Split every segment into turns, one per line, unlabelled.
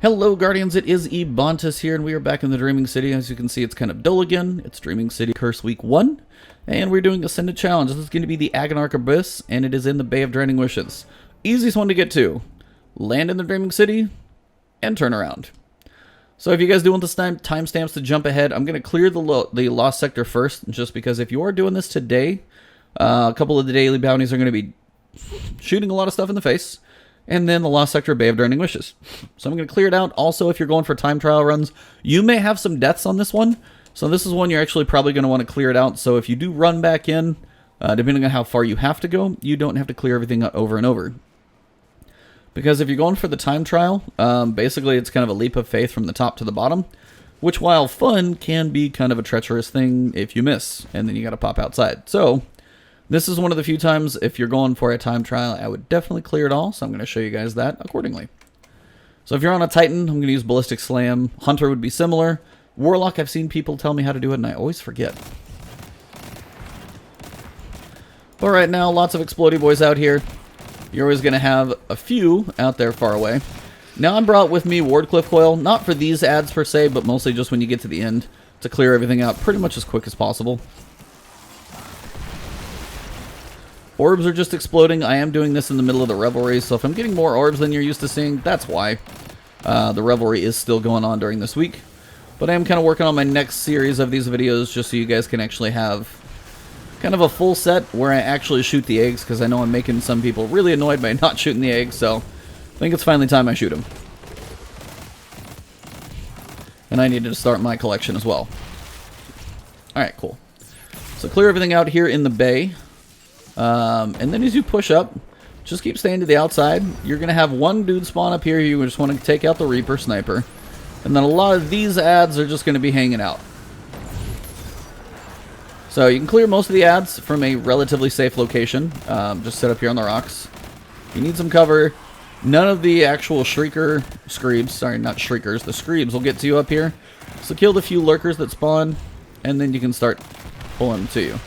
Hello Guardians, it is Ebontis here, and we are back in the Dreaming City. As you can see, it's kind of dull again. It's Dreaming City Curse Week 1, and we're doing Ascendant Challenge. This is going to be the Agonarch Abyss, and it is in the Bay of Draining Wishes. Easiest one to get to. Land in the Dreaming City, and turn around. So if you guys do want the timestamps to jump ahead, I'm going to clear the Lost Sector first, just because if you are doing this today, a couple of the daily bounties are going to be shooting a lot of stuff in the face. And then the Lost Sector, Bay of Draining Wishes. So I'm going to clear it out. Also, if you're going for time trial runs, you may have some deaths on this one. So this is one you're actually probably going to want to clear it out. So if you do run back in, depending on how far you have to go, you don't have to clear everything over and over. Because if you're going for the time trial, basically it's kind of a leap of faith from the top to the bottom. Which, while fun, can be kind of a treacherous thing if you miss. And then you got to pop outside. So this is one of the few times, if you're going for a time trial, I would definitely clear it all, so I'm going to show you guys that accordingly. So if you're on a Titan, I'm going to use Ballistic Slam. Hunter would be similar. Warlock, I've seen people tell me how to do it, and I always forget. But right now, lots of Explodey Boys out here. You're always going to have a few out there far away. Now I brought with me Wardcliff Coil, not for these ads per se, but mostly just when you get to the end, to clear everything out pretty much as quick as possible. Orbs are just exploding. I am doing this in the middle of the Revelry, so if I'm getting more orbs than you're used to seeing, that's why. The Revelry is still going on during this week. But I am kind of working on my next series of these videos just so you guys can actually have kind of a full set where I actually shoot the eggs, because I know I'm making some people really annoyed by not shooting the eggs, so I think it's finally time I shoot them. And I needed to start my collection as well. Alright, cool. So clear everything out here in the bay. And then as you push up, just keep staying to the outside. You're going to have one dude spawn up here. You just want to take out the Reaper Sniper. And then a lot of these ads are just going to be hanging out. So you can clear most of the ads from a relatively safe location. Just sit up here on the rocks. You need some cover. None of the actual Screebs, sorry, not Shriekers, the Screebs will get to you up here. So kill the few lurkers that spawn, and then you can start pulling them to you.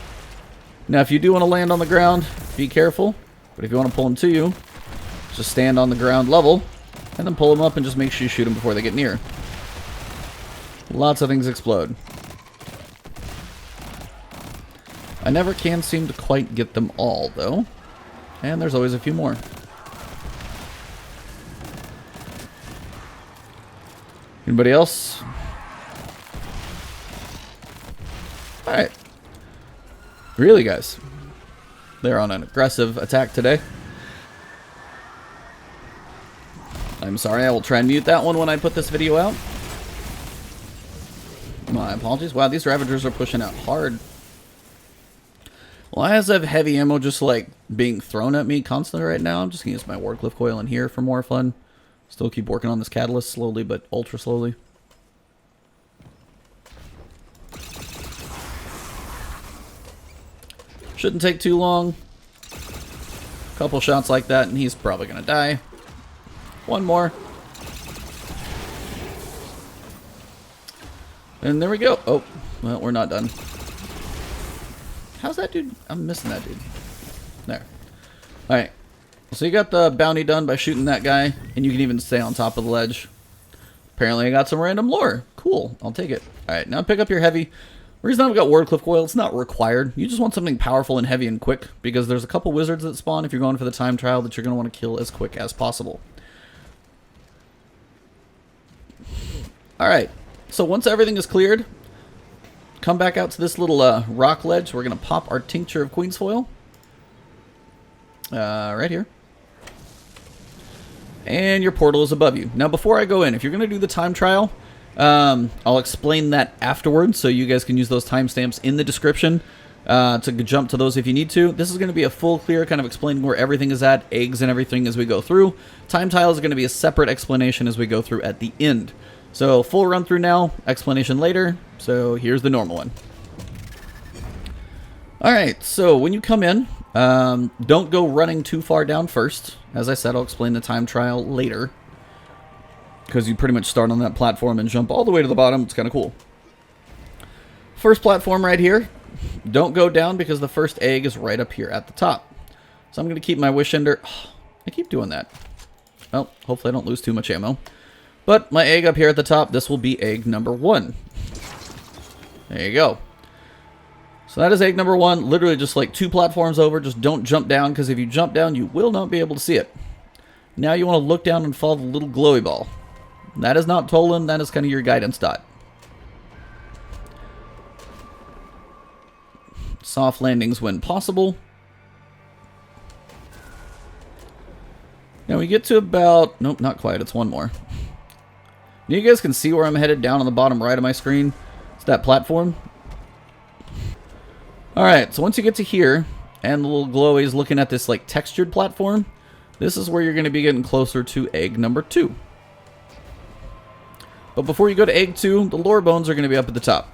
Now, if you do want to land on the ground, be careful. But if you want to pull them to you, just stand on the ground level, and then pull them up and just make sure you shoot them before they get near. Lots of things explode. I never can seem to quite get them all, though. And there's always a few more. Anybody else? Alright. Really, guys? They're on an aggressive attack today. I'm sorry, I will try and mute that one when I put this video out. My apologies. Wow, these Ravagers are pushing out hard. Well, I have heavy ammo just like being thrown at me constantly right now. I'm just going to use my Wardcliff Coil in here for more fun. Still keep working on this Catalyst slowly, but ultra slowly. Shouldn't take too long. Couple shots like that, and he's probably going to die. One more. And there we go. Oh, well, we're not done. How's that dude? I'm missing that dude. There. Alright. So you got the bounty done by shooting that guy, and you can even stay on top of the ledge. Apparently I got some random lore. Cool. I'll take it. Alright, now pick up your heavy. The reason I've got Wardcliff Coil, it's not required. You just want something powerful and heavy and quick, because there's a couple wizards that spawn if you're going for the time trial that you're going to want to kill as quick as possible. Alright, so once everything is cleared, come back out to this little rock ledge. We're going to pop our Tincture of Queen's Foil. Right here. And your portal is above you. Now before I go in, if you're going to do the time trial, I'll explain that afterwards, so you guys can use those timestamps in the description to jump to those if you need to. This is going to be a full clear, kind of explaining where everything is at, eggs and everything as we go through. Time trial is going to be a separate explanation as we go through at the end. So full run through now, explanation later. So here's the normal one. Alright, so when you come in, don't go running too far down first. As I said, I'll explain the time trial later. Because you pretty much start on that platform and jump all the way to the bottom. It's kind of cool. First platform right here. Don't go down because the first egg is right up here at the top. So I'm going to keep my Wish Ender. Oh, I keep doing that. Well, hopefully I don't lose too much ammo. But my egg up here at the top, this will be egg number 1. There you go. So that is egg number 1, literally just like 2 platforms over. Just don't jump down, because if you jump down, you will not be able to see it. Now you want to look down and follow the little glowy ball. That is not Tolan, that is kind of your guidance dot. Soft landings when possible. Now we get to about... Nope, not quite, it's one more. You guys can see where I'm headed down on the bottom right of my screen. It's that platform. Alright, so once you get to here, and the little glowy is looking at this like textured platform, this is where you're going to be getting closer to egg number 2. But before you go to egg 2, the lower bones are going to be up at the top.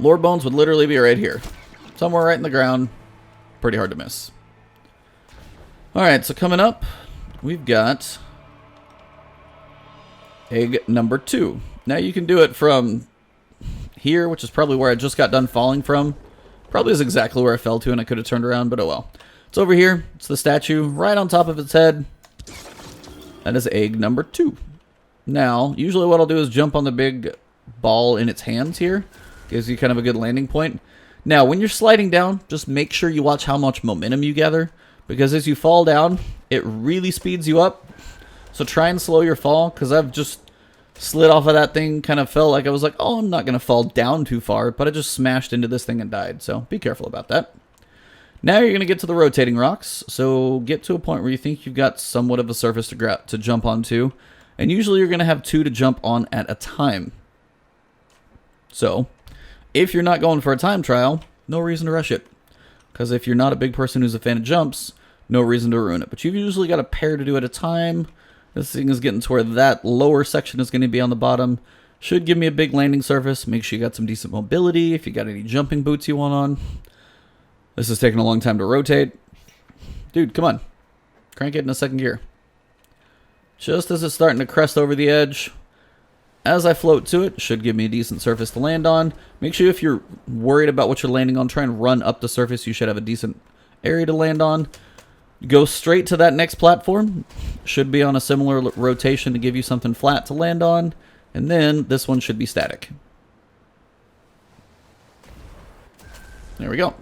Lower bones would literally be right here. Somewhere right in the ground. Pretty hard to miss. Alright, so coming up, we've got egg number 2. Now you can do it from here, which is probably where I just got done falling from. Probably is exactly where I fell to, and I could have turned around, but oh well. It's over here. It's the statue right on top of its head. That is egg number 2. Now, usually what I'll do is jump on the big ball in its hands here. Gives you kind of a good landing point. Now, when you're sliding down, just make sure you watch how much momentum you gather, because as you fall down, it really speeds you up. So try and slow your fall, because I've just slid off of that thing, kind of felt like I was like, oh, I'm not going to fall down too far, but I just smashed into this thing and died, so be careful about that. Now you're going to get to the rotating rocks, so get to a point where you think you've got somewhat of a surface to jump onto, and usually you're going to have 2 to jump on at a time. So, if you're not going for a time trial, no reason to rush it, because if you're not a big person who's a fan of jumps, no reason to ruin it, but you've usually got a pair to do at a time. This thing is getting to where that lower section is going to be on the bottom. Should give me a big landing surface. Make sure you got some decent mobility. If you got any jumping boots you want on. This is taking a long time to rotate. Dude, come on. Crank it in a second gear. Just as it's starting to crest over the edge. As I float to it, should give me a decent surface to land on. Make sure if you're worried about what you're landing on, try and run up the surface. You should have a decent area to land on. Go straight to that next platform. Should be on a similar rotation to give you something flat to land on. And then this one should be static. There we go.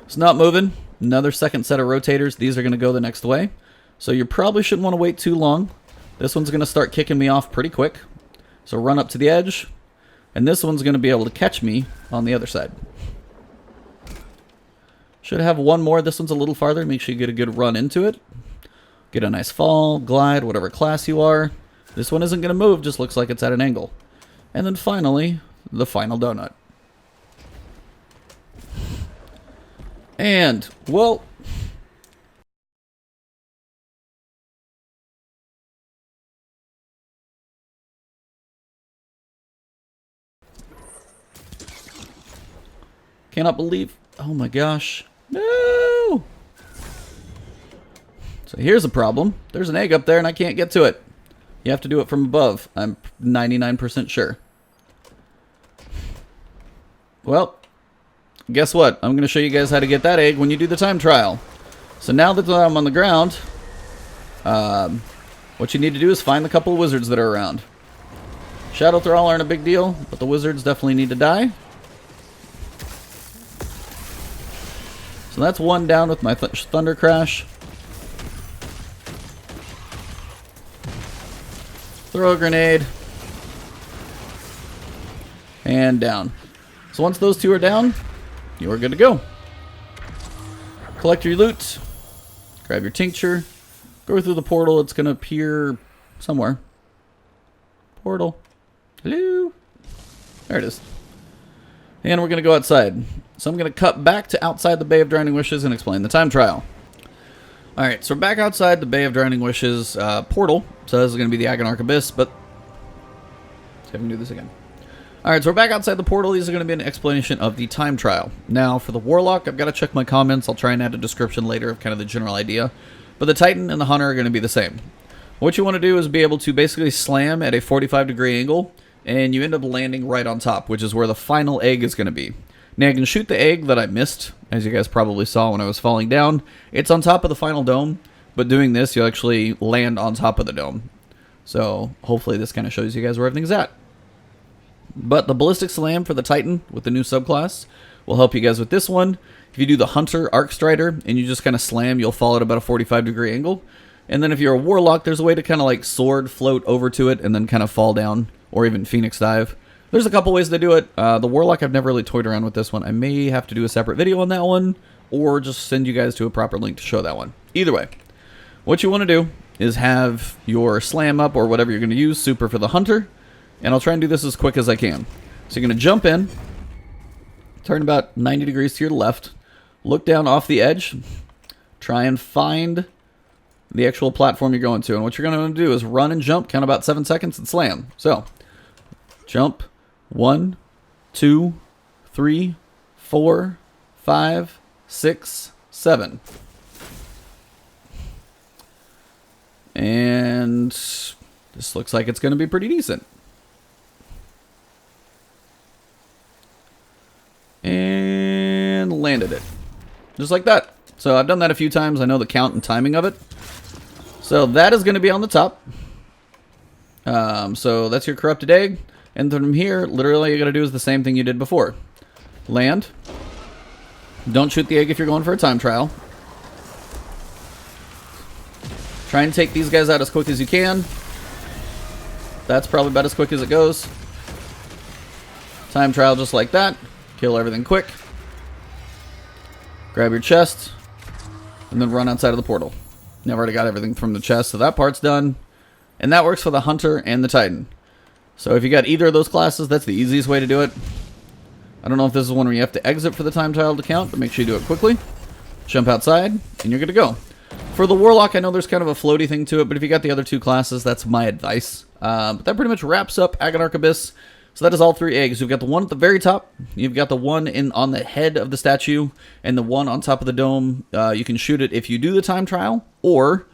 It's not moving. Another second set of rotators. These are going to go the next way. So you probably shouldn't want to wait too long. This one's going to start kicking me off pretty quick. So run up to the edge. And this one's going to be able to catch me on the other side. Should have one more. This one's a little farther. Make sure you get a good run into it. Get a nice fall, glide, whatever class you are. This one isn't going to move, just looks like it's at an angle. And then finally, the final donut. And, well... Cannot believe... Oh my gosh. No! So here's a problem. There's an egg up there and I can't get to it. You have to do it from above. I'm 99% sure. Well, guess what? I'm going to show you guys how to get that egg when you do the time trial. So now that I'm on the ground, what you need to do is find the couple of wizards that are around. Shadow Thrall aren't a big deal, but the wizards definitely need to die. So that's one down with my Thunder Crash. Throw a grenade. And down. So once those two are down, you are good to go. Collect your loot. Grab your tincture. Go through the portal. It's going to appear somewhere. Portal. Hello. There it is. And we're going to go outside. So I'm going to cut back to outside the Bay of Drowning Wishes and explain the time trial. Alright, so we're back outside the Bay of Drowning Wishes portal. So this is going to be the Agonarch Abyss, but... let's have him do this again. Alright, so we're back outside the portal. These are going to be an explanation of the time trial. Now, for the Warlock, I've got to check my comments. I'll try and add a description later of kind of the general idea. But the Titan and the Hunter are going to be the same. What you want to do is be able to basically slam at a 45-degree angle, and you end up landing right on top, which is where the final egg is going to be. Now, I can shoot the egg that I missed, as you guys probably saw when I was falling down. It's on top of the final dome, but doing this, you'll actually land on top of the dome. So hopefully this kind of shows you guys where everything's at. But the Ballistic Slam for the Titan with the new subclass will help you guys with this one. If you do the Hunter Arc Strider and you just kind of slam, you'll fall at about a 45-degree angle. And then if you're a Warlock, there's a way to kind of like sword float over to it and then kind of fall down, or even Phoenix Dive. There's a couple ways to do it. The Warlock, I've never really toyed around with this one. I may have to do a separate video on that one, or just send you guys to a proper link to show that one. Either way, what you want to do is have your slam up, or whatever you're going to use, super for the Hunter. And I'll try and do this as quick as I can. So you're going to jump in, turn about 90 degrees to your left, look down off the edge, try and find the actual platform you're going to. And what you're going to do is run and jump, count about 7 seconds, and slam. So, jump, 1, 2, 3, 4, 5, 6, 7. And this looks like it's going to be pretty decent. And landed it. Just like that. So I've done that a few times. I know the count and timing of it. So that is going to be on the top. So that's your corrupted egg. And from here, literally, you got to do is the same thing you did before. Land. Don't shoot the egg if you're going for a time trial. Try and take these guys out as quick as you can. That's probably about as quick as it goes. Time trial just like that. Kill everything quick. Grab your chest. And then run outside of the portal. Now I've already got everything from the chest, so that part's done. And that works for the Hunter and the Titan. So if you got either of those classes, that's the easiest way to do it. I don't know if this is one where you have to exit for the time trial to count, but make sure you do it quickly. Jump outside, and you're good to go. For the Warlock, I know there's kind of a floaty thing to it, but if you got the other two classes, that's my advice. But that pretty much wraps up Agonarch Abyss. So that is all 3 eggs. You've got the one at the very top, you've got the one on the head of the statue, and the one on top of the dome. You can shoot it if you do the time trial, or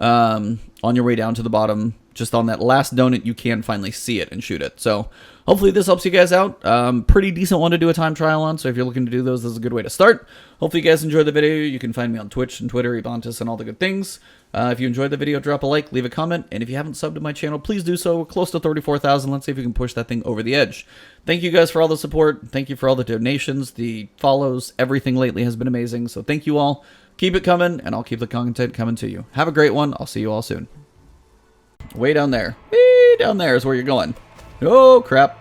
on your way down to the bottom, just on that last donut, you can finally see it and shoot it. So hopefully this helps you guys out. Pretty decent one to do a time trial on, so if you're looking to do those, this is a good way to start. Hopefully you guys enjoyed the video. You can find me on Twitch and Twitter, Ebontis, and all the good things. If you enjoyed the video, drop a like, leave a comment, and if you haven't subbed to my channel, please do so. We're close to 34,000. Let's see if we can push that thing over the edge. Thank you guys for all the support. Thank you for all the donations, the follows. Everything lately has been amazing, so thank you all. Keep it coming, and I'll keep the content coming to you. Have a great one. I'll see you all soon. Way down there. Way down there is where you're going. Oh, crap.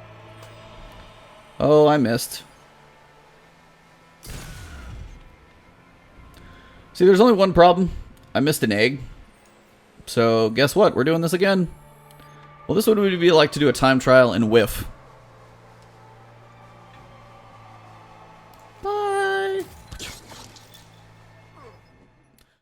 Oh, I missed. See, there's only one problem. I missed an egg. So, guess what? We're doing this again. Well, this would be like to do a time trial and whiff.